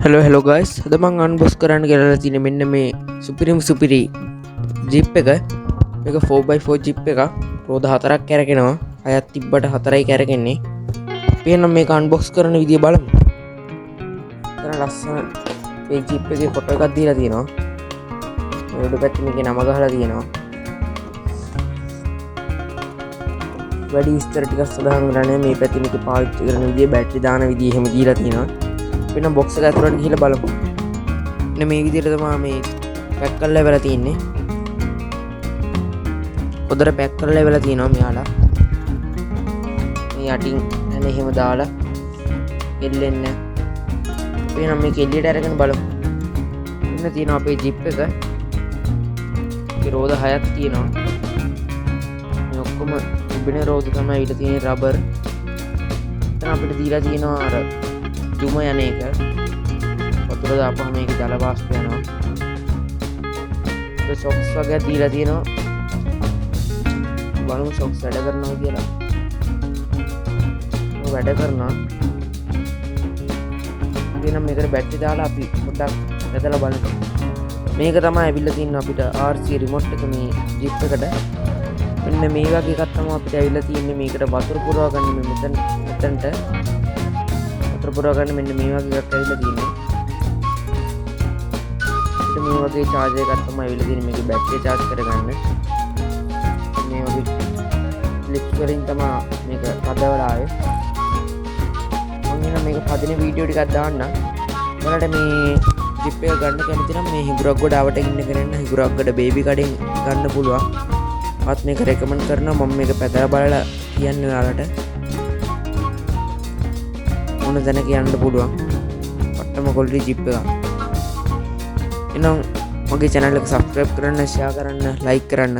hello guys. අද මම unbox කරන්න ගෙනල්ලා තියෙන්නේ මෙන්න මේ සුපිරි ජීප් එක. මේක 4x4 ජීප් එකක්. රෝද 4ක් කැරකෙනවා. අයත් තිබ්බට 4යි කැරකෙන්නේ. අපි එහෙනම් මේක අන්බොක්ස් කරන විදිය බලමු. එතන ලස්සන මේ ජීප් එකේ ෆොටෝ එකක් දීලා තියෙනවා. උඩ පැත්තේ මේකේ නම ගහලා තියෙනවා. වැඩි විස්තර ටිකක් සඳහන් කරන්නේ මේ පැත්තේ මේක පාවිච්චි කරන විදිය, බැටරි දාන විදිය එහෙම දීලා තියෙනවා. වෙන බොක්ස් එක ඇතුළට ගිහලා බලමු. මෙන්න මේ විදිහට තමයි මේ පැක් කරලා ඉවරලා තියෙන්නේ. හොඳට පැක් කරලා ඉවරලා තියෙනවා මෙයාලා. මේ යටින් එන එහෙම දාලා එල්ලෙන්න. අපි නම් මේක එළියට අරගෙන බලමු. මෙන්න තියෙනවා අපේ ජිප් එක. මේ රෝද 6ක් තියෙනවා. මේ ඔක්කොම තිබෙන රෝද තමයි ඊට තියෙන රබර්. දැන් අපිට දීලා තියෙනවා අර දුම යන එක. වතුර දාපුවම මේක ජල වාෂ්ප යනවා. ඒ සොක්ස් වගේ දීලා තියෙනවා. බලමු සොක්ස් වැඩ කරනවා කියලා. ඒක වැඩ කරනවා. ඉතින් මේකට බැටරි දාලා අපි පොඩ්ඩක් බෙදලා බලමු. මේක තමයි ඇවිල්ලා තියෙන්නේ අපිට RC රිමෝට් එක මේ ජිප් එකට. මෙන්න මේ වගේ එකක් තමයි අපිට ඇවිල්ලා තියෙන්නේ. මේකට වතුර පුරවා ගන්න මෙතනට පුරවා ගන්න මෙන්න මේ වගේ එකක් ඇවිල්ලා තියෙනවා. අපිට මේ වගේ charger එකක් තමයි ඇවිල්ලා තියෙන්නේ. මේකේ බැටරිය charge කරගන්න. මේ වගේ ක්ලිප්ස් වලින් තමයි මේක හදවලා ආවේ. මම එන මේක පදින වීඩියෝ ටිකක් දාන්න. ඔයාලට මේ ජිප් එක ගන්න කැමති නම් මේ හිඟුරක්ගොඩ ආවට ඉන්න කෙනෙක් හිඟුරක්ගොඩ බේබි කඩෙන් ගන්න පුළුවන්. මාත් මේක රෙකමන්ඩ් කරනවා. මම මේක පැදලා බලලා කියන්නේ ඔයාලට. මොන දැන කියන්න පුළුවන්. පට්ටම කොල්ලි ජිප් එක. එහෙනම් මගේ channel එක subscribe කරන්න, share කරන්න, like කරන්න.